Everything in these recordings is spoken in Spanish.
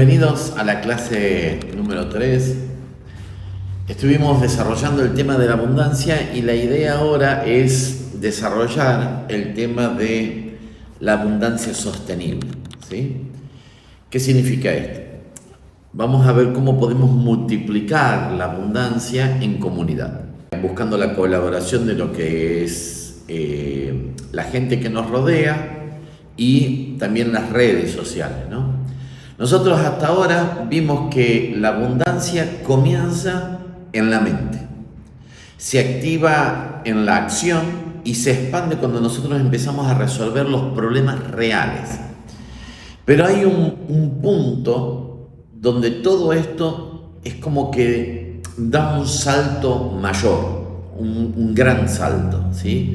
Bienvenidos a la clase número 3. Estuvimos desarrollando el tema de la abundancia y la idea ahora es desarrollar el tema de la abundancia sostenible, ¿sí? ¿Qué significa esto? Vamos a ver cómo podemos multiplicar la abundancia en comunidad, buscando la colaboración de lo que es la gente que nos rodea y también las redes sociales, ¿no? Nosotros hasta ahora vimos que la abundancia comienza en la mente, se activa en la acción y se expande cuando nosotros empezamos a resolver los problemas reales. Pero hay un punto donde todo esto es como que da un salto mayor, un gran salto, ¿sí?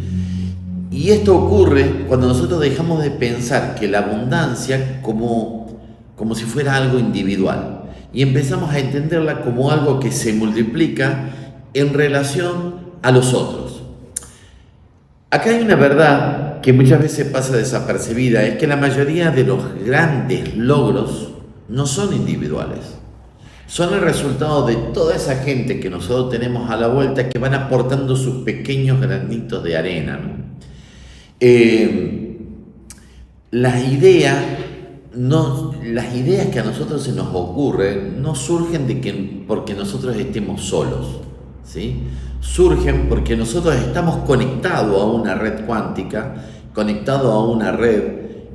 Y esto ocurre cuando nosotros dejamos de pensar que la abundancia como si fuera algo individual y empezamos a entenderla como algo que se multiplica en relación a los otros. Acá hay una verdad que muchas veces pasa desapercibida, es que la mayoría de los grandes logros no son individuales, son el resultado de toda esa gente que nosotros tenemos a la vuelta que van aportando sus pequeños granitos de arena, ¿no? Las ideas que a nosotros se nos ocurren no surgen porque nosotros estemos solos, ¿sí? Surgen porque nosotros estamos conectados a una red cuántica, conectados a una red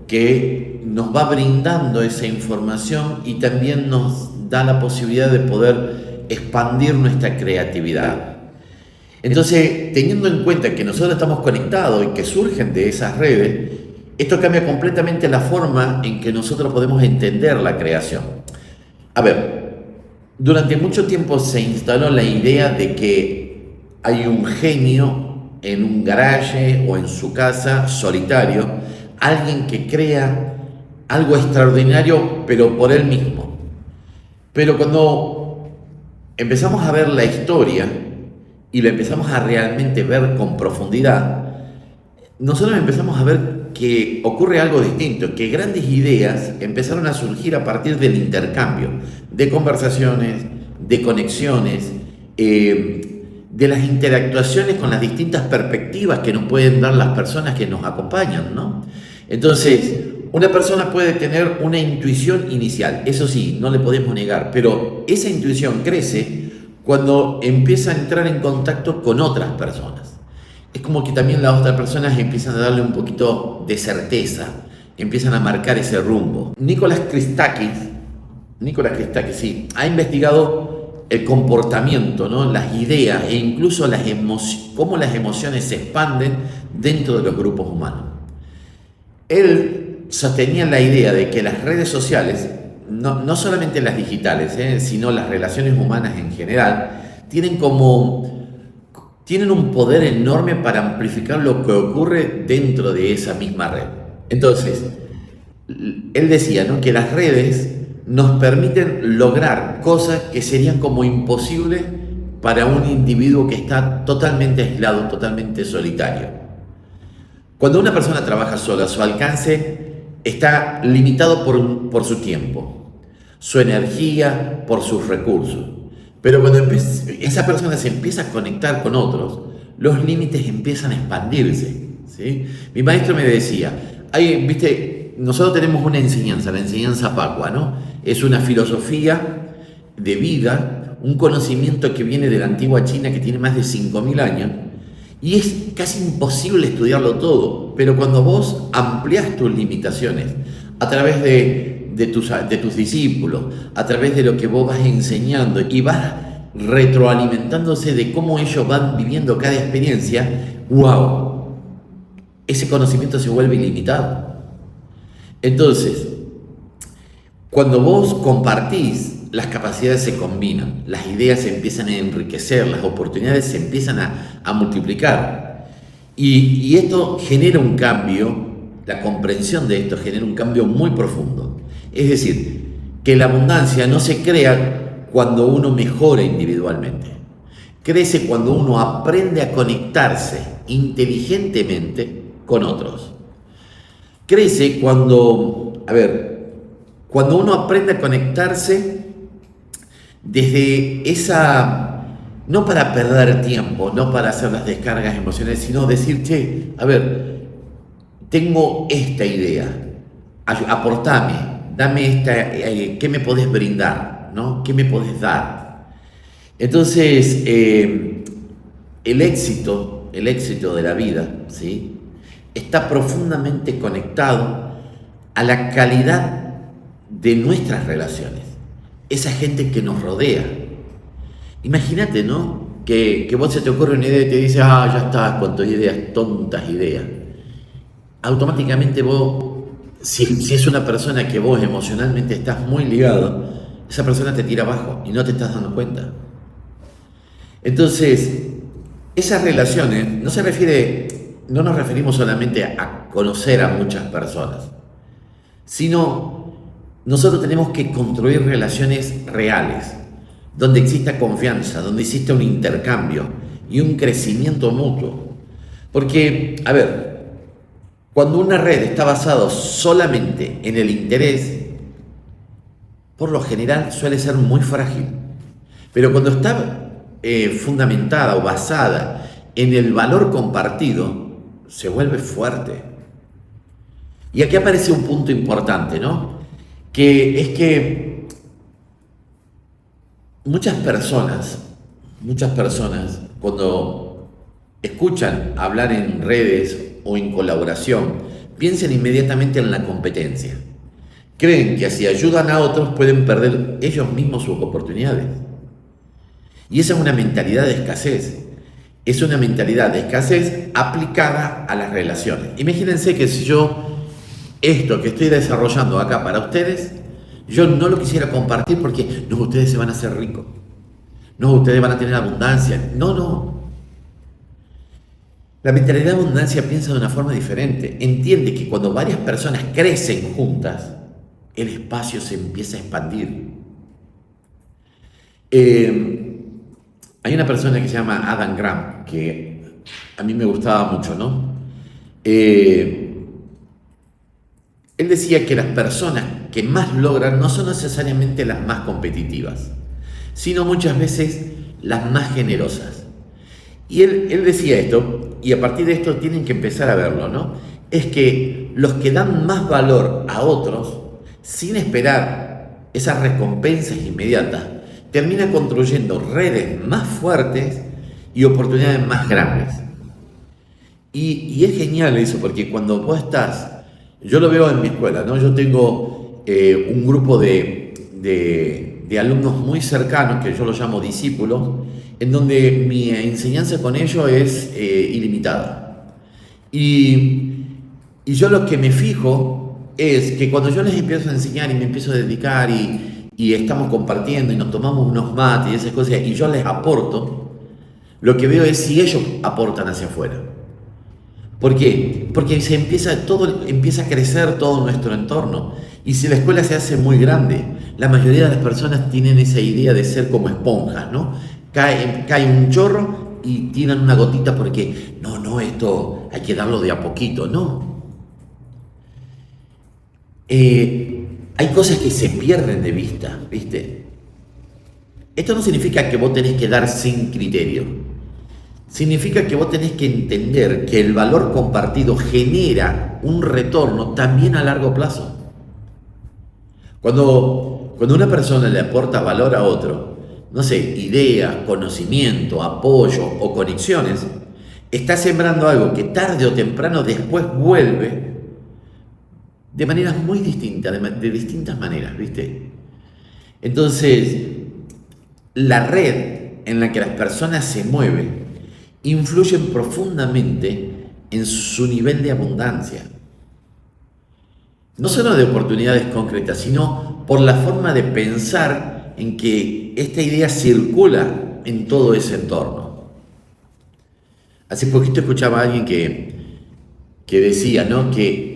que nos va brindando esa información y también nos da la posibilidad de poder expandir nuestra creatividad. Entonces, teniendo en cuenta que nosotros estamos conectados y que surgen de esas redes, esto cambia completamente la forma en que nosotros podemos entender la creación. A ver, durante mucho tiempo se instaló la idea de que hay un genio en un garaje o en su casa solitario, alguien que crea algo extraordinario pero por él mismo. Pero cuando empezamos a ver la historia y la empezamos a realmente ver con profundidad, nosotros empezamos a ver que ocurre algo distinto, que grandes ideas empezaron a surgir a partir del intercambio, de conversaciones, de conexiones, de las interactuaciones con las distintas perspectivas que nos pueden dar las personas que nos acompañan, ¿no? Entonces, una persona puede tener una intuición inicial, eso sí, no le podemos negar, pero esa intuición crece cuando empieza a entrar en contacto con otras personas. Es como que también las otras personas empiezan a darle un poquito de certeza, empiezan a marcar ese rumbo. Nicholas Christakis, sí, ha investigado el comportamiento, ¿no? Las ideas e incluso cómo las emociones se expanden dentro de los grupos humanos. Él sostenía la idea de que las redes sociales, no solamente las digitales, sino las relaciones humanas en general, tienen un poder enorme para amplificar lo que ocurre dentro de esa misma red. Entonces, él decía, ¿no?, que las redes nos permiten lograr cosas que serían como imposibles para un individuo que está totalmente aislado, totalmente solitario. Cuando una persona trabaja sola, su alcance está limitado por su tiempo, su energía, por sus recursos. Pero cuando esa persona se empieza a conectar con otros, los límites empiezan a expandirse, ¿sí? Mi maestro me decía, nosotros tenemos una enseñanza, la enseñanza Pacua, ¿no? Es una filosofía de vida, un conocimiento que viene de la antigua China que tiene más de 5.000 años, y es casi imposible estudiarlo todo, pero cuando vos ampliás tus limitaciones a través de tus discípulos, a través de lo que vos vas enseñando y vas retroalimentándose de cómo ellos van viviendo cada experiencia, ¡wow!, ese conocimiento se vuelve ilimitado. Entonces, cuando vos compartís, las capacidades se combinan, las ideas se empiezan a enriquecer, las oportunidades se empiezan a multiplicar. Y esto genera un cambio, la comprensión de esto genera un cambio muy profundo. Es decir, que la abundancia no se crea cuando uno mejora individualmente. Crece cuando uno aprende a conectarse inteligentemente con otros. Crece cuando, Cuando uno aprende a conectarse desde esa, no para perder tiempo, no para hacer las descargas emocionales, sino decir, che, a ver, tengo esta idea, aportame, dame esta, ¿qué me podés brindar? ¿No? ¿Qué me podés dar? Entonces, el éxito de la vida, ¿sí?, está profundamente conectado a la calidad de nuestras relaciones, esa gente que nos rodea. Imagínate, ¿no?, que vos se te ocurre una idea y te dice, ya está, con tus ideas, tontas ideas. Automáticamente vos, si es una persona que vos emocionalmente estás muy ligado, esa persona te tira abajo y no te estás dando cuenta. Entonces, esas relaciones no nos referimos solamente a conocer a muchas personas, sino nosotros tenemos que construir relaciones reales, donde exista confianza, donde exista un intercambio y un crecimiento mutuo. Porque, a ver, cuando una red está basada solamente en el interés, por lo general suele ser muy frágil. Pero cuando está fundamentada o basada en el valor compartido, se vuelve fuerte. Y aquí aparece un punto importante, ¿no? Que es que muchas personas, cuando escuchan hablar en redes o en colaboración, piensan inmediatamente en la competencia. Creen que si ayudan a otros pueden perder ellos mismos sus oportunidades. Y esa es una mentalidad de escasez. Es una mentalidad de escasez aplicada a las relaciones. Imagínense que si yo, esto que estoy desarrollando acá para ustedes, yo no lo quisiera compartir porque no, ustedes se van a hacer ricos. No, ustedes van a tener abundancia. No. La mentalidad de abundancia piensa de una forma diferente. Entiende que cuando varias personas crecen juntas, el espacio se empieza a expandir. Hay una persona que se llama Adam Grant, que a mí me gustaba mucho, ¿no? Él decía que las personas que más logran no son necesariamente las más competitivas, sino muchas veces las más generosas. Y él decía esto, y a partir de esto tienen que empezar a verlo, ¿no? Es que los que dan más valor a otros, sin esperar esas recompensas inmediatas, termina construyendo redes más fuertes y oportunidades más grandes. Y es genial eso, porque cuando vos estás, yo lo veo en mi escuela, ¿no? Yo tengo un grupo de alumnos muy cercanos, que yo los llamo discípulos, en donde mi enseñanza con ellos es ilimitada. Y yo lo que me fijo es que cuando yo les empiezo a enseñar y me empiezo a dedicar y estamos compartiendo y nos tomamos unos mates y esas cosas, y yo les aporto, lo que veo es si ellos aportan hacia afuera. ¿Por qué? Porque todo empieza a crecer todo nuestro entorno. Y si la escuela se hace muy grande, la mayoría de las personas tienen esa idea de ser como esponjas, ¿no? Cae un chorro y tiran una gotita porque, no, esto hay que darlo de a poquito, no. Hay cosas que se pierden de vista, ¿viste? Esto no significa que vos tenés que dar sin criterio. Significa que vos tenés que entender que el valor compartido genera un retorno también a largo plazo. Cuando una persona le aporta valor a otro, no sé, ideas, conocimiento, apoyo o conexiones, está sembrando algo que tarde o temprano después vuelve de maneras muy distintas, de distintas maneras, ¿viste? Entonces, la red en la que las personas se mueven influyen profundamente en su nivel de abundancia. No solo de oportunidades concretas, sino por la forma de pensar en que esta idea circula en todo ese entorno. Hace poquito escuchaba a alguien que decía, ¿no?, que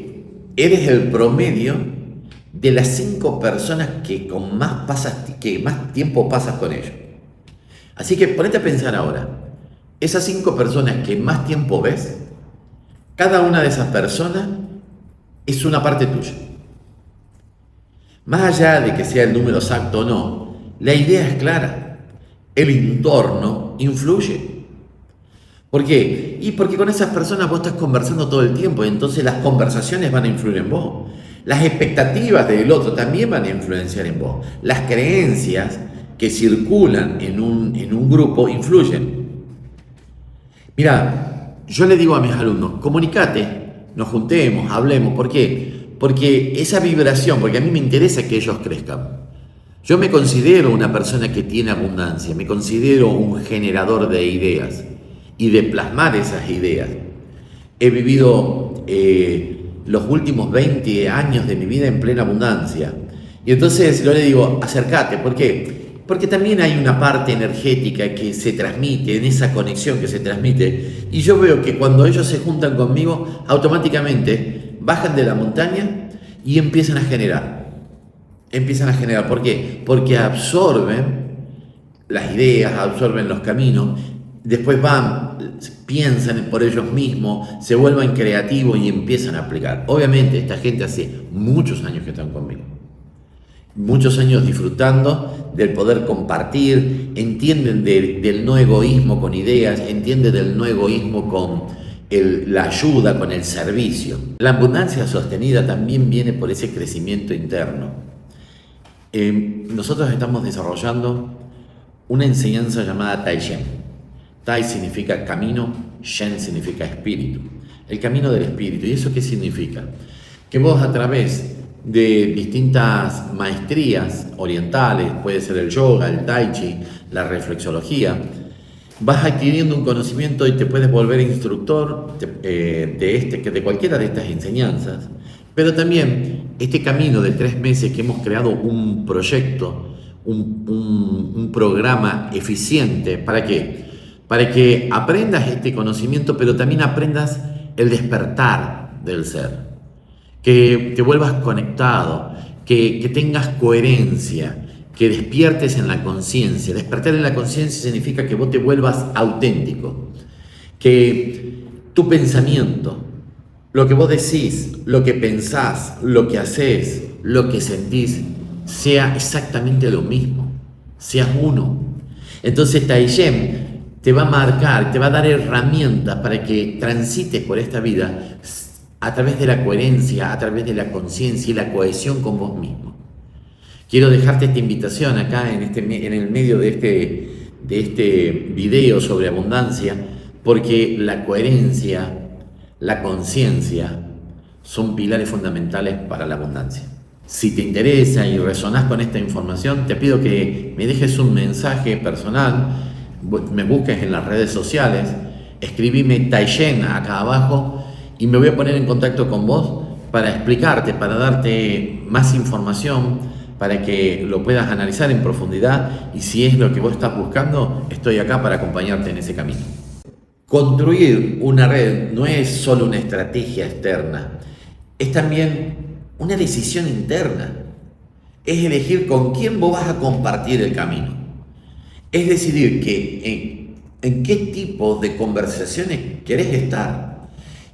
eres el promedio de las 5 personas que más tiempo pasas con ellos. Así que ponete a pensar ahora. Esas 5 personas que más tiempo ves, cada una de esas personas es una parte tuya. Más allá de que sea el número exacto o no, la idea es clara. El entorno influye. ¿Por qué? Y porque con esas personas vos estás conversando todo el tiempo y entonces las conversaciones van a influir en vos. Las expectativas del otro también van a influenciar en vos. Las creencias que circulan en un grupo influyen. Mira, yo le digo a mis alumnos, comunicate, nos juntemos, hablemos. ¿Por qué? Porque esa vibración, porque a mí me interesa que ellos crezcan. Yo me considero una persona que tiene abundancia, me considero un generador de ideas y de plasmar esas ideas. He vivido los últimos 20 años de mi vida en plena abundancia. Y entonces yo le digo, acércate. ¿Por qué? Porque también hay una parte energética que se transmite, en esa conexión que se transmite. Y yo veo que cuando ellos se juntan conmigo, automáticamente bajan de la montaña y empiezan a generar. ¿Por qué? Porque absorben las ideas, absorben los caminos, después van, piensan por ellos mismos, se vuelven creativos y empiezan a aplicar. Obviamente esta gente hace muchos años que están conmigo, muchos años disfrutando del poder compartir, entienden del no egoísmo con ideas, entienden del no egoísmo con la ayuda, con el servicio. La abundancia sostenida también viene por ese crecimiento interno. Nosotros estamos desarrollando una enseñanza llamada Tai Shen. Tai significa camino, Shen significa espíritu. El camino del espíritu. ¿Y eso qué significa? Que vos a través de distintas maestrías orientales, puede ser el yoga, el tai chi, la reflexología, vas adquiriendo un conocimiento y te puedes volver instructor de cualquiera de estas enseñanzas. Pero también este camino de 3 meses que hemos creado un proyecto, un programa eficiente, ¿para qué? Para que aprendas este conocimiento, pero también aprendas el despertar del ser, que te vuelvas conectado, que tengas coherencia, que despiertes en la conciencia. Despertar en la conciencia significa que vos te vuelvas auténtico, que tu pensamiento, lo que vos decís, lo que pensás, lo que haces, lo que sentís, sea exactamente lo mismo, seas uno. Entonces Tai Shen te va a marcar, te va a dar herramientas para que transites por esta vida a través de la coherencia, a través de la conciencia y la cohesión con vos mismo. Quiero dejarte esta invitación acá en el medio de este video sobre abundancia, porque la coherencia, la conciencia son pilares fundamentales para la abundancia. Si te interesa y resonás con esta información, te pido que me dejes un mensaje personal, me busques en las redes sociales, escribime Tai Shen acá abajo y me voy a poner en contacto con vos para explicarte, para darte más información, para que lo puedas analizar en profundidad y si es lo que vos estás buscando, estoy acá para acompañarte en ese camino. Construir una red no es solo una estrategia externa, es también una decisión interna. Es elegir con quién vos vas a compartir el camino. Es decidir en qué tipo de conversaciones querés estar.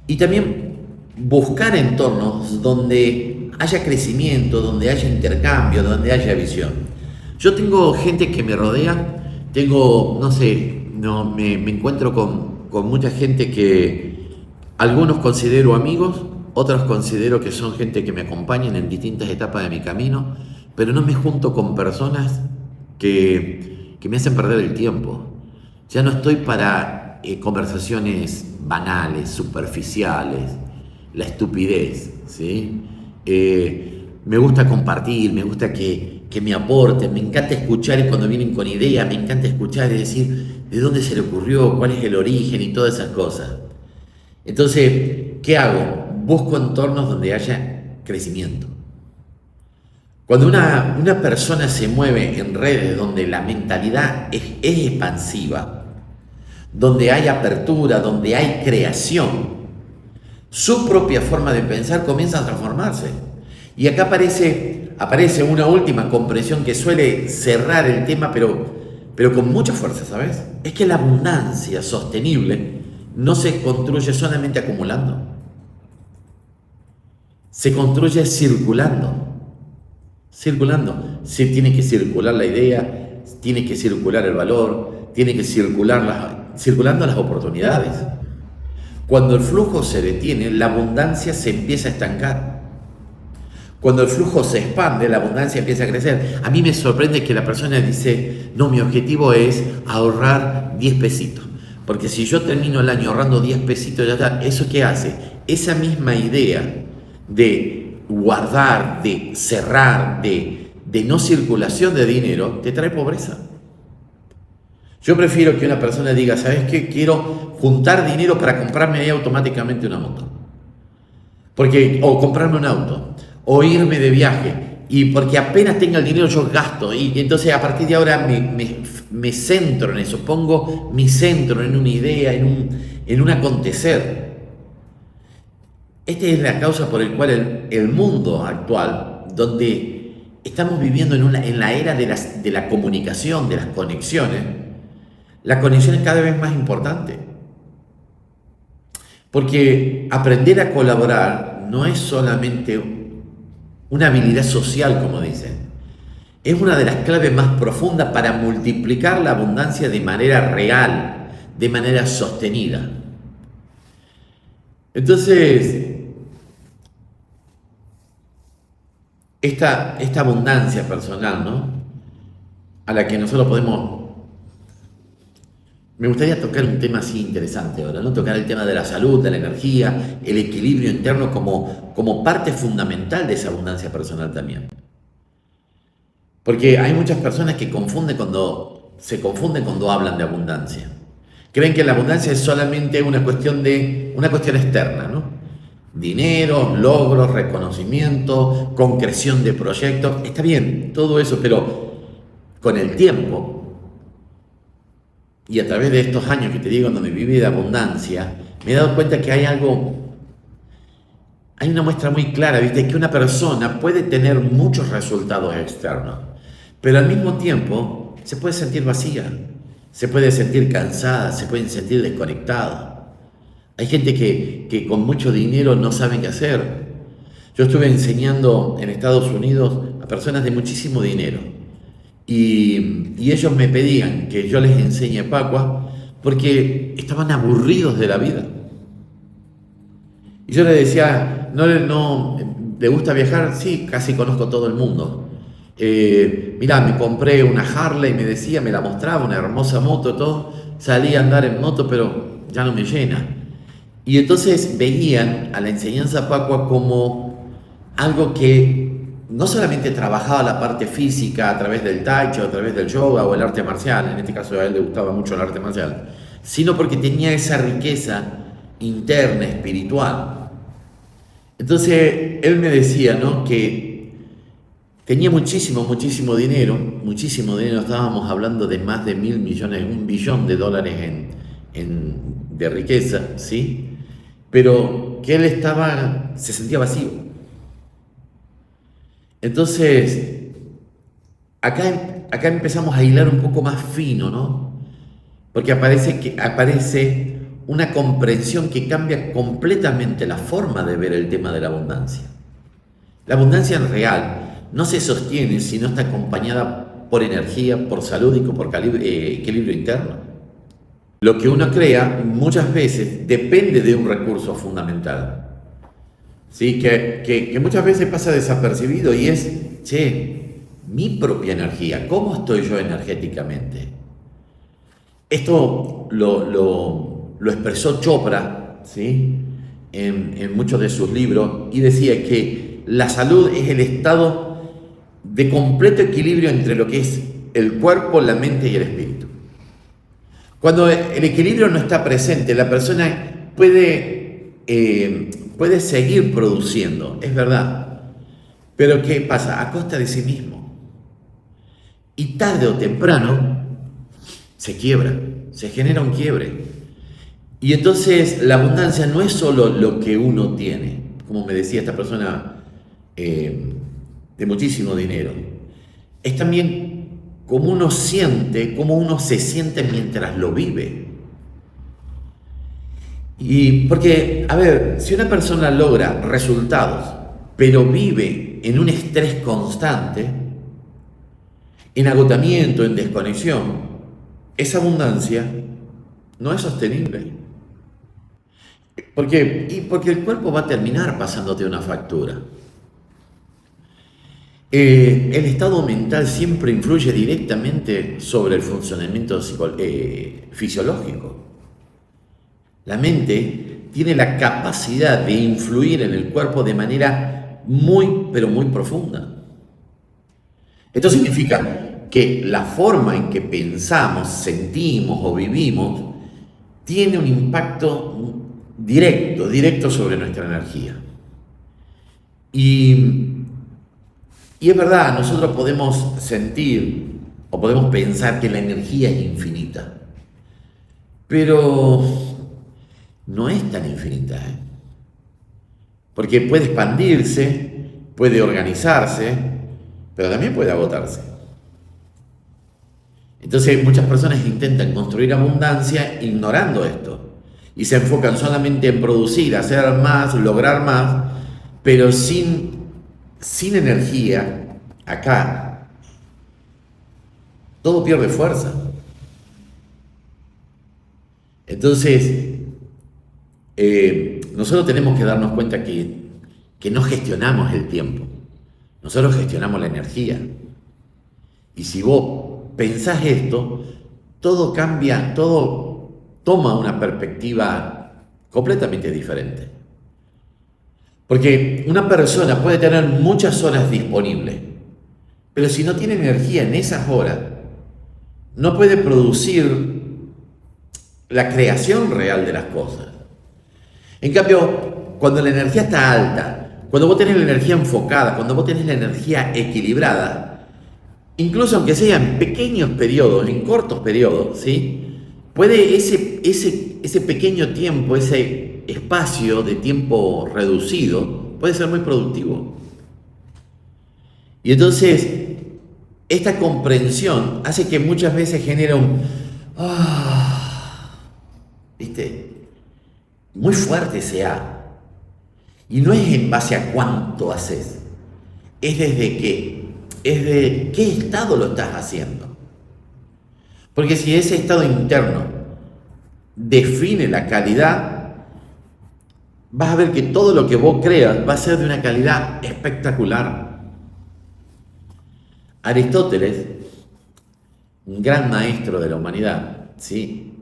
Y también buscar entornos donde haya crecimiento, donde haya intercambio, donde haya visión. Yo tengo gente que me rodea, me encuentro con mucha gente que algunos considero amigos, otros considero que son gente que me acompañan en distintas etapas de mi camino, pero no me junto con personas que me hacen perder el tiempo. Ya no estoy para conversaciones banales, superficiales, la estupidez, ¿sí? Me gusta compartir, me gusta que me aporten, me encanta escuchar y cuando vienen con ideas, me encanta escuchar y decir de dónde se le ocurrió, cuál es el origen y todas esas cosas. Entonces, ¿qué hago? Busco entornos donde haya crecimiento. Cuando una persona se mueve en redes donde la mentalidad es expansiva, donde hay apertura, donde hay creación, su propia forma de pensar comienza a transformarse. Y acá aparece una última comprensión que suele cerrar el tema, pero con mucha fuerza, ¿sabes? Es que la abundancia sostenible no se construye solamente acumulando, se construye circulando. circulando. Se tiene que circular la idea, tiene que circular el valor, tiene que circular circulando las oportunidades. Cuando el flujo se detiene, la abundancia se empieza a estancar. Cuando el flujo se expande, la abundancia empieza a crecer. A mí me sorprende que la persona dice, no, mi objetivo es ahorrar 10 pesitos. Porque si yo termino el año ahorrando 10 pesitos, ya está. ¿Eso qué hace? Esa misma idea de guardar, de cerrar, de no circulación de dinero, te trae pobreza. Yo prefiero que una persona diga, ¿sabes qué? Quiero juntar dinero para comprarme ahí automáticamente una moto. O comprarme un auto, o irme de viaje. Y porque apenas tenga el dinero yo gasto. Y entonces a partir de ahora me centro en eso, pongo mi centro en una idea, en un acontecer. Esta es la causa por la cual el mundo actual, donde estamos viviendo en la era de la comunicación, de las conexiones, la conexión es cada vez más importante. Porque aprender a colaborar no es solamente una habilidad social, como dicen. Es una de las claves más profundas para multiplicar la abundancia de manera real, de manera sostenida. Entonces, esta abundancia personal, ¿no? A la que nosotros podemos... Me gustaría tocar un tema así interesante ahora, ¿no? Tocar el tema de la salud, de la energía, el equilibrio interno como parte fundamental de esa abundancia personal también. Porque hay muchas personas que se confunden cuando hablan de abundancia. Creen que la abundancia es solamente una cuestión externa, ¿no? Dinero, logros, reconocimiento, concreción de proyectos. Está bien, todo eso, pero con el tiempo y a través de estos años que te digo donde viví de abundancia, me he dado cuenta que hay una muestra muy clara, ¿viste? Que una persona puede tener muchos resultados externos, pero al mismo tiempo se puede sentir vacía, se puede sentir cansada, se puede sentir desconectada. Hay gente que con mucho dinero no saben qué hacer. Yo estuve enseñando en Estados Unidos a personas de muchísimo dinero. Y ellos me pedían que yo les enseñe Pacua porque estaban aburridos de la vida. Y yo les decía, ¿no le gusta viajar? Sí, casi conozco todo el mundo. Mirá, me compré una Harley, me la mostraba, una hermosa moto, todo. Salí a andar en moto, pero ya no me llena. Y entonces veían a la enseñanza Pacua como algo que no solamente trabajaba la parte física a través del tai chi, a través del yoga o el arte marcial, en este caso a él le gustaba mucho el arte marcial, sino porque tenía esa riqueza interna, espiritual. Entonces él me decía, ¿no?, que tenía muchísimo dinero, estábamos hablando de más de 1.000 millones, $1 billón de riqueza, ¿sí? Pero que él se sentía vacío. Entonces, acá empezamos a hilar un poco más fino, ¿no? Porque aparece una comprensión que cambia completamente la forma de ver el tema de la abundancia. La abundancia en real no se sostiene si no está acompañada por energía, por salud y por equilibrio interno. Lo que uno crea muchas veces depende de un recurso fundamental. Sí, que muchas veces pasa desapercibido y es, mi propia energía, ¿cómo estoy yo energéticamente? Esto lo expresó Chopra, ¿sí?, en muchos de sus libros, y decía que la salud es el estado de completo equilibrio entre lo que es el cuerpo, la mente y el espíritu. Cuando el equilibrio no está presente, la persona puede seguir produciendo, es verdad, pero ¿qué pasa? A costa de sí mismo. Y tarde o temprano se quiebra, se genera un quiebre. Y entonces la abundancia no es solo lo que uno tiene, como me decía esta persona de muchísimo dinero, es también cómo uno se siente mientras lo vive. Y porque, a ver, si una persona logra resultados, pero vive en un estrés constante, en agotamiento, en desconexión, esa abundancia no es sostenible. ¿Por qué? Y porque el cuerpo va a terminar pasándote una factura. El estado mental siempre influye directamente sobre el funcionamiento fisiológico. La mente tiene la capacidad de influir en el cuerpo de manera muy, pero muy profunda. Esto significa que la forma en que pensamos, sentimos o vivimos tiene un impacto directo sobre nuestra energía. Y es verdad, nosotros podemos sentir o podemos pensar que la energía es infinita, pero no es tan infinita, porque puede expandirse, puede organizarse, pero también puede agotarse. Entonces muchas personas intentan construir abundancia ignorando esto y se enfocan solamente en producir, hacer más, lograr más, pero sin energía, acá, todo pierde fuerza. Entonces, nosotros tenemos que darnos cuenta que no gestionamos el tiempo, nosotros gestionamos la energía. Y si vos pensás esto, todo cambia, todo toma una perspectiva completamente diferente. Porque una persona puede tener muchas horas disponibles, pero si no tiene energía en esas horas, no puede producir la creación real de las cosas. En cambio, cuando la energía está alta, cuando vos tenés la energía enfocada, cuando vos tenés la energía equilibrada, incluso aunque sea en pequeños periodos, en cortos periodos, ¿sí? Puede ese pequeño tiempo, ese espacio de tiempo reducido, puede ser muy productivo. Y entonces, esta comprensión hace que muchas veces genere ¿viste? Muy fuerte sea. Y no es en base a cuánto haces, es de qué estado lo estás haciendo. Porque si ese estado interno define la calidad, vas a ver que todo lo que vos creas va a ser de una calidad espectacular. Aristóteles, un gran maestro de la humanidad, ¿sí?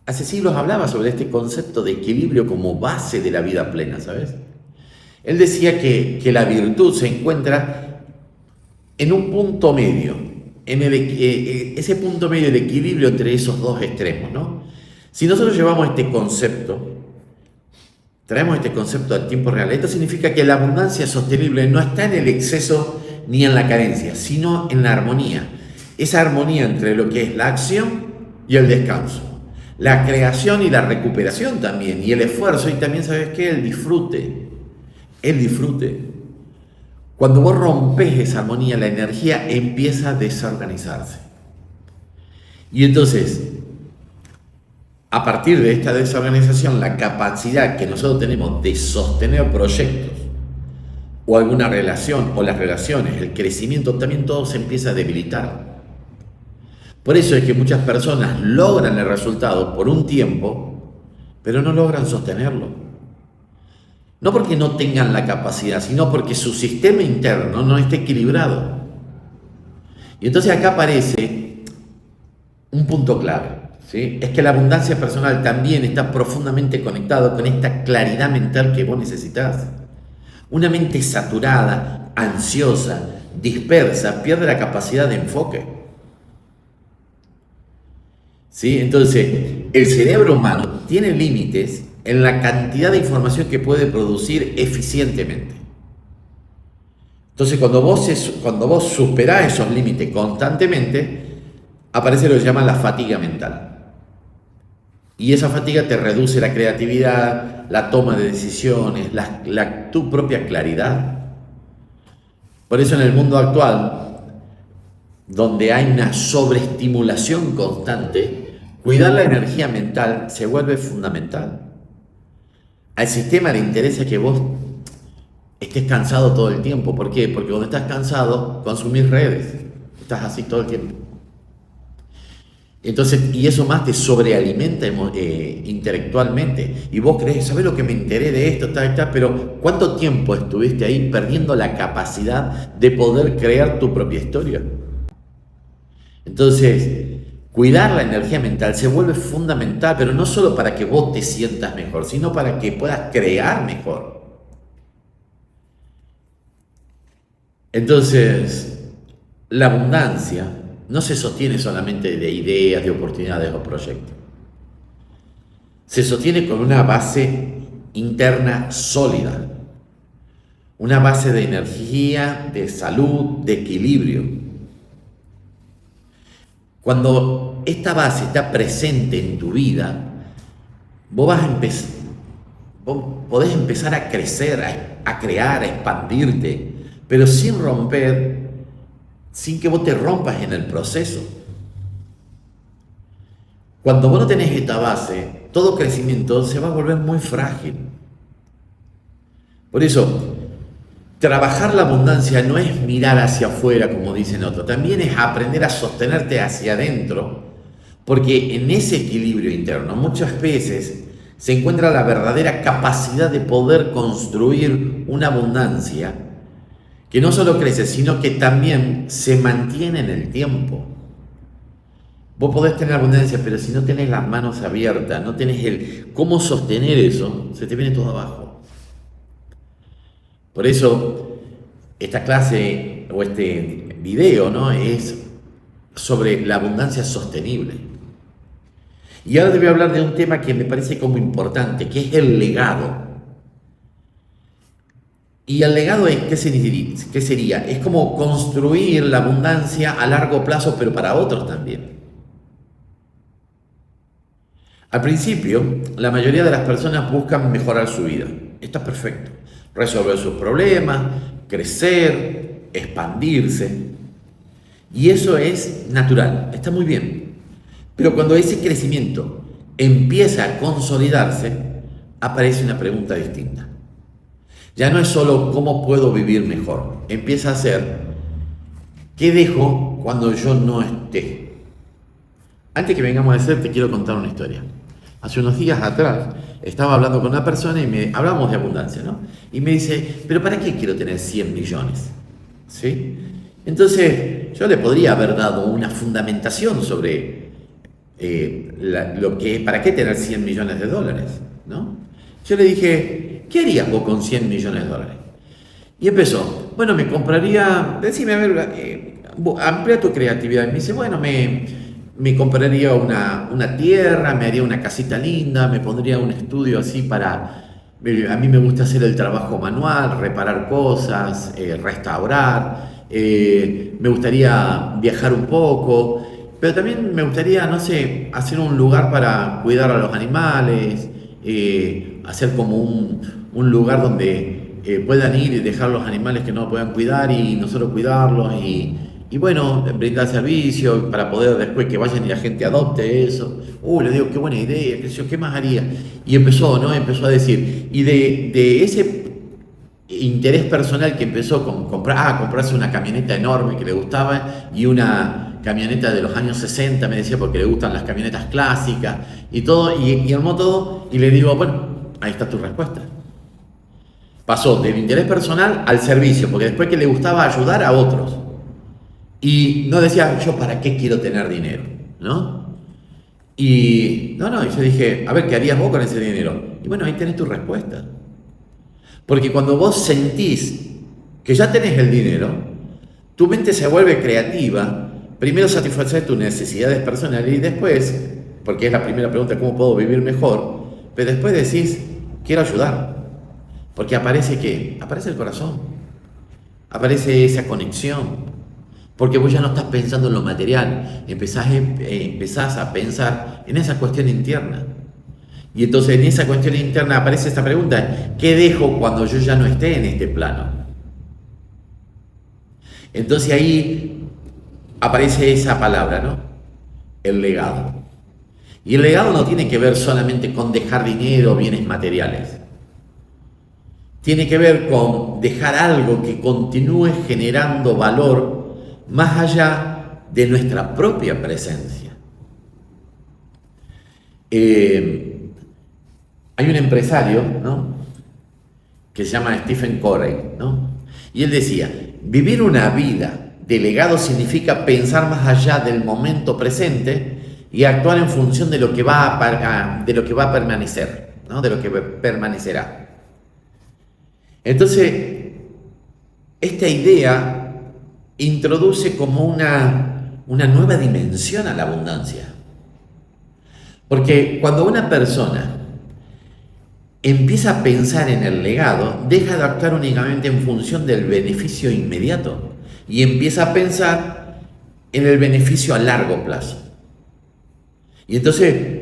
Hace siglos hablaba sobre este concepto de equilibrio como base de la vida plena, ¿sabes? Él decía que la virtud se encuentra en un punto medio, ese punto medio de equilibrio entre esos dos extremos, ¿no? Si nosotros llevamos traemos este concepto al tiempo real, esto significa que la abundancia sostenible no está en el exceso ni en la carencia, sino en la armonía. Esa armonía entre lo que es la acción y el descanso, la creación y la recuperación también, y el esfuerzo, y también, ¿sabes qué? El disfrute. Cuando vos rompes esa armonía, la energía empieza a desorganizarse. Y entonces, a partir de esta desorganización, la capacidad que nosotros tenemos de sostener proyectos o alguna relación, o las relaciones, el crecimiento, también todo se empieza a debilitar. Por eso es que muchas personas logran el resultado por un tiempo, pero no logran sostenerlo. No porque no tengan la capacidad, sino porque su sistema interno no está equilibrado. Y entonces acá aparece un punto clave, ¿sí? Es que la abundancia personal también está profundamente conectado con esta claridad mental que vos necesitas. Una mente saturada, ansiosa, dispersa, pierde la capacidad de enfoque. ¿Sí? Entonces, el cerebro humano tiene límites en la cantidad de información que puede producir eficientemente. Entonces, cuando vos superás esos límites constantemente, aparece lo que se llama la fatiga mental. Y esa fatiga te reduce la creatividad, la toma de decisiones, tu propia claridad. Por eso en el mundo actual, donde hay una sobreestimulación constante, cuidar la energía mental se vuelve fundamental. Al sistema le interesa que vos estés cansado todo el tiempo. ¿Por qué? Porque cuando estás cansado, consumís redes. Estás así todo el tiempo. Entonces, y eso más te sobrealimenta intelectualmente. Y vos crees, ¿sabés lo que me enteré de esto, tal, tal? Pero ¿cuánto tiempo estuviste ahí perdiendo la capacidad de poder crear tu propia historia? Entonces, cuidar la energía mental se vuelve fundamental, pero no solo para que vos te sientas mejor, sino para que puedas crear mejor. Entonces, la abundancia no se sostiene solamente de ideas, de oportunidades o proyectos. Se sostiene con una base interna sólida, una base de energía, de salud, de equilibrio. Cuando esta base está presente en tu vida, vos podés empezar a crecer, a crear, a expandirte, pero sin romper, sin que vos te rompas en el proceso. Cuando vos no tenés esta base, todo crecimiento se va a volver muy frágil. Por eso, trabajar la abundancia no es mirar hacia afuera, como dicen otros, también es aprender a sostenerte hacia adentro, porque en ese equilibrio interno muchas veces se encuentra la verdadera capacidad de poder construir una abundancia que no solo crece, sino que también se mantiene en el tiempo. Vos podés tener abundancia, pero si no tenés las manos abiertas, no tenés el cómo sostener eso, se te viene todo abajo. Por eso, esta clase o este video, ¿no?, es sobre la abundancia sostenible. Y ahora te voy a hablar de un tema que me parece como importante, que es el legado. Y el legado es, ¿qué sería? Es como construir la abundancia a largo plazo, pero para otros también. Al principio, la mayoría de las personas buscan mejorar su vida. Está perfecto. Resolver sus problemas, crecer, expandirse. Y eso es natural, está muy bien. Pero cuando ese crecimiento empieza a consolidarse, aparece una pregunta distinta. Ya no es solo cómo puedo vivir mejor, empieza a ser ¿qué dejo cuando yo no esté? Antes que vengamos a hacer, te quiero contar una historia. Hace unos días atrás estaba hablando con una persona y hablamos de abundancia, ¿no? Y me dice, ¿pero para qué quiero tener 100 millones? ¿Sí? Entonces, yo le podría haber dado una fundamentación sobre para qué tener 100 millones de dólares, ¿no? Yo le dije, ¿qué harías vos con 100 millones de dólares? Y empezó, bueno, me compraría, decime, a ver, amplía tu creatividad. Y me dice, bueno, me compraría una tierra, me haría una casita linda, me pondría un estudio así a mí me gusta hacer el trabajo manual, reparar cosas, restaurar, me gustaría viajar un poco, pero también me gustaría, no sé, hacer un lugar para cuidar a los animales, hacer como un lugar donde puedan ir y dejar los animales que no puedan cuidar y nosotros cuidarlos y bueno, brindar servicio para poder después que vayan y la gente adopte eso. Le digo, qué buena idea, qué más haría. Y empezó a decir, y de ese interés personal que empezó con comprarse una camioneta enorme que le gustaba y una camioneta de los años 60, me decía, porque le gustan las camionetas clásicas y todo, y armó todo, y le digo, bueno, ahí está tu respuesta. Pasó del interés personal al servicio, porque después que le gustaba ayudar a otros. Y no decía, yo para qué quiero tener dinero, ¿no? Y yo dije, a ver, ¿qué harías vos con ese dinero? Y bueno, ahí tenés tu respuesta. Porque cuando vos sentís que ya tenés el dinero, tu mente se vuelve creativa, primero satisfacer tus necesidades personales y después, porque es la primera pregunta, ¿cómo puedo vivir mejor? Pero después decís, quiero ayudar. Porque aparece ¿qué? Aparece el corazón, aparece esa conexión. Porque vos ya no estás pensando en lo material, empezás a pensar en esa cuestión interna. Y entonces en esa cuestión interna aparece esta pregunta, ¿qué dejo cuando yo ya no esté en este plano? Entonces ahí aparece esa palabra, ¿no? El legado. Y el legado no tiene que ver solamente con dejar dinero o bienes materiales. tiene que ver con dejar algo que continúe generando valor más allá de nuestra propia presencia. Hay un empresario, ¿no?, que se llama Stephen Covey, ¿no? Y él decía, vivir una vida de legado significa pensar más allá del momento presente y actuar en función de lo que va a permanecer, ¿no?, de lo que permanecerá. Entonces, esta idea introduce como una nueva dimensión a la abundancia. Porque cuando una persona empieza a pensar en el legado, deja de actuar únicamente en función del beneficio inmediato y empieza a pensar en el beneficio a largo plazo. Y entonces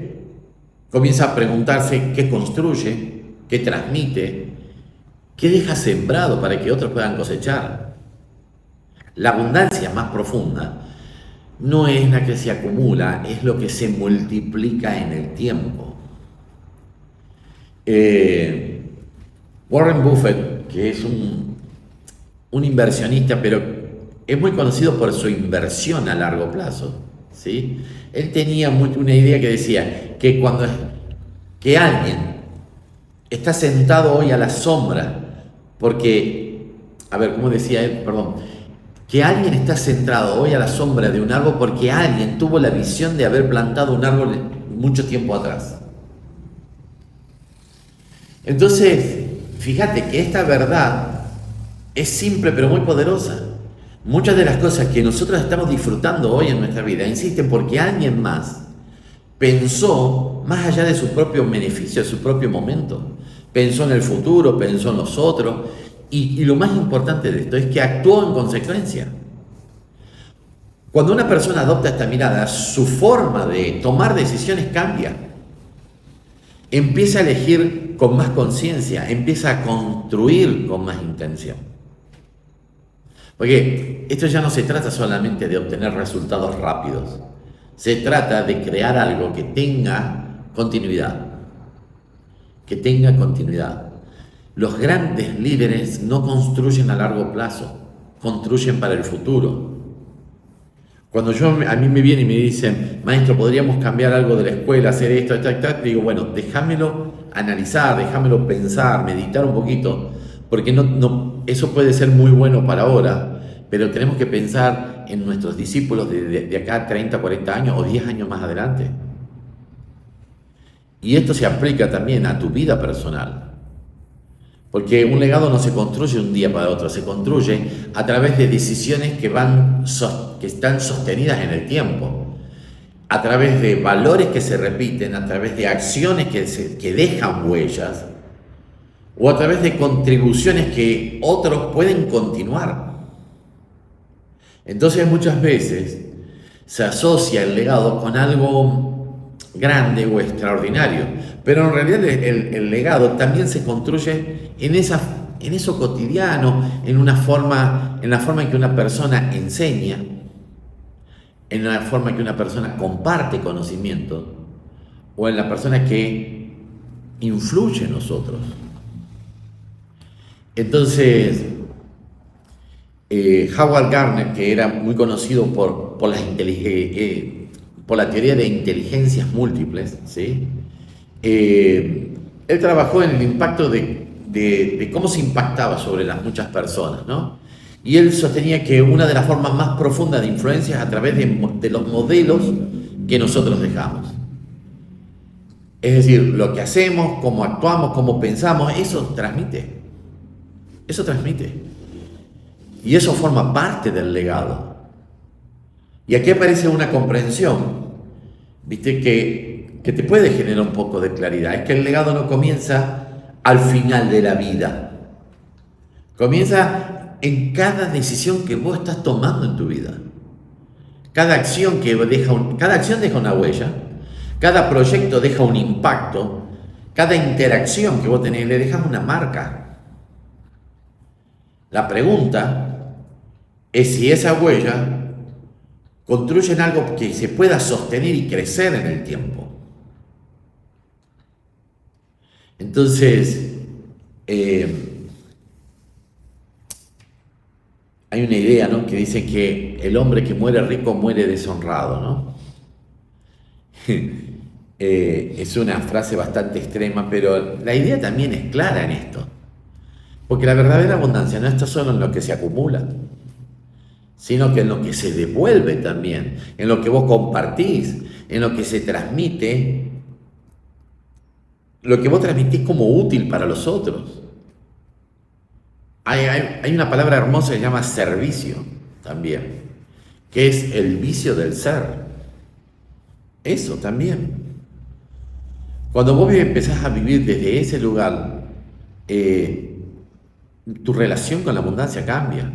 comienza a preguntarse qué construye, qué transmite, qué deja sembrado para que otros puedan cosechar. La abundancia más profunda no es la que se acumula, es lo que se multiplica en el tiempo. Warren Buffett, que es un inversionista, pero es muy conocido por su inversión a largo plazo, ¿sí? Él tenía una idea que decía que alguien está sentado hoy a la sombra, porque, a ver, ¿cómo decía él? Perdón. Que alguien está centrado hoy a la sombra de un árbol porque alguien tuvo la visión de haber plantado un árbol mucho tiempo atrás. Entonces, fíjate que esta verdad es simple pero muy poderosa. Muchas de las cosas que nosotros estamos disfrutando hoy en nuestra vida insisten porque alguien más pensó más allá de su propio beneficio, de su propio momento. Pensó en el futuro, pensó en los otros. Y lo más importante de esto es que actuó en consecuencia. Cuando una persona adopta esta mirada, su forma de tomar decisiones cambia. Empieza a elegir con más conciencia, empieza a construir con más intención. Porque esto ya no se trata solamente de obtener resultados rápidos, se trata de crear algo que tenga continuidad. Que tenga continuidad. Los grandes líderes no construyen a largo plazo, construyen para el futuro. Cuando a mí me vienen y me dicen, maestro, podríamos cambiar algo de la escuela, hacer esto, digo, bueno, déjamelo analizar, déjamelo pensar, meditar un poquito, porque eso puede ser muy bueno para ahora, pero tenemos que pensar en nuestros discípulos de acá a 30, 40 años o 10 años más adelante. Y esto se aplica también a tu vida personal. Porque un legado no se construye un día para otro, se construye a través de decisiones que están sostenidas en el tiempo, a través de valores que se repiten, a través de acciones que dejan huellas, o a través de contribuciones que otros pueden continuar. Entonces muchas veces se asocia el legado con algo grande o extraordinario, pero en realidad el legado también se construye en eso cotidiano, en la forma en que una persona enseña, en la forma en que una persona comparte conocimiento, o en la persona que influye en nosotros. Entonces, Howard Gardner, que era muy conocido por la teoría de inteligencias múltiples, ¿sí? Él trabajó en el impacto de cómo se impactaba sobre las muchas personas, ¿no? Y él sostenía que una de las formas más profundas de influencia es a través de los modelos que nosotros dejamos. Es decir, lo que hacemos, cómo actuamos, cómo pensamos, eso transmite. Eso transmite. Y eso forma parte del legado. Y aquí aparece una comprensión, ¿viste? Que te puede generar un poco de claridad. Es que el legado no comienza al final de la vida. Comienza en cada decisión que vos estás tomando en tu vida. Cada acción deja una huella. Cada proyecto deja un impacto. Cada interacción que vos tenés le dejas una marca. La pregunta es si esa huella construye en algo que se pueda sostener y crecer en el tiempo. Entonces, Hay una idea, ¿no?, que dice que el hombre que muere rico muere deshonrado, ¿no? Es una frase bastante extrema, pero la idea también es clara en esto. Porque la verdadera abundancia no está solo en lo que se acumula, sino que en lo que se devuelve también, en lo que vos compartís, en lo que se transmite, lo que vos transmitís como útil para los otros. Hay una palabra hermosa que se llama servicio también, que es el vicio del ser. Eso también. Cuando vos empezás a vivir desde ese lugar, tu relación con la abundancia cambia.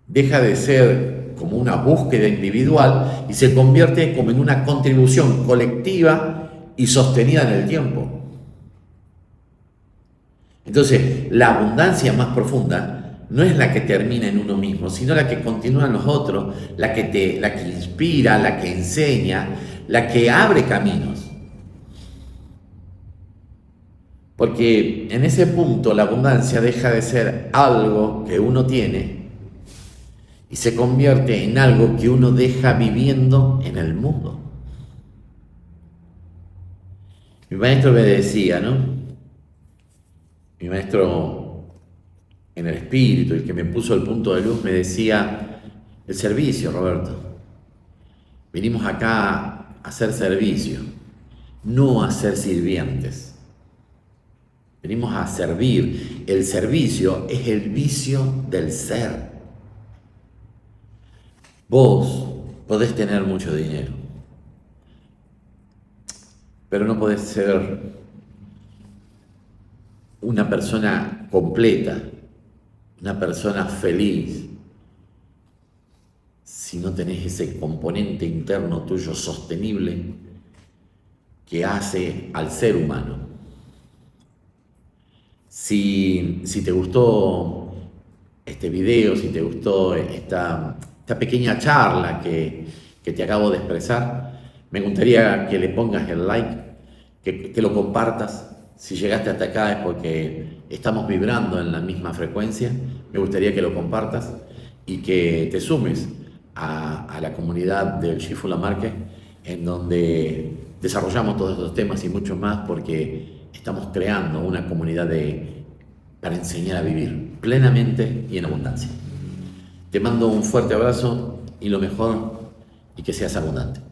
Deja de ser como una búsqueda individual y se convierte como en una contribución colectiva y sostenida en el tiempo. Entonces, la abundancia más profunda no es la que termina en uno mismo, sino la que continúa en los otros, la que inspira, la que enseña, la que abre caminos. Porque en ese punto la abundancia deja de ser algo que uno tiene y se convierte en algo que uno deja viviendo en el mundo. Mi maestro me decía, ¿no? Mi maestro en el espíritu, el que me puso el punto de luz, me decía: el servicio, Roberto. Venimos acá a hacer servicio, no a ser sirvientes. Venimos a servir. El servicio es el vicio del ser. Vos podés tener mucho dinero, pero no podés ser una persona completa, una persona feliz, si no tenés ese componente interno tuyo sostenible que hace al ser humano. Si te gustó este video, si te gustó esta pequeña charla que te acabo de expresar, me gustaría que le pongas el like, que lo compartas. Si llegaste hasta acá es porque estamos vibrando en la misma frecuencia. Me gustaría que lo compartas y que te sumes a la comunidad del Shifu Lamarque, en donde desarrollamos todos estos temas y mucho más, porque estamos creando una comunidad para enseñar a vivir plenamente y en abundancia. Te mando un fuerte abrazo y lo mejor, y que seas abundante.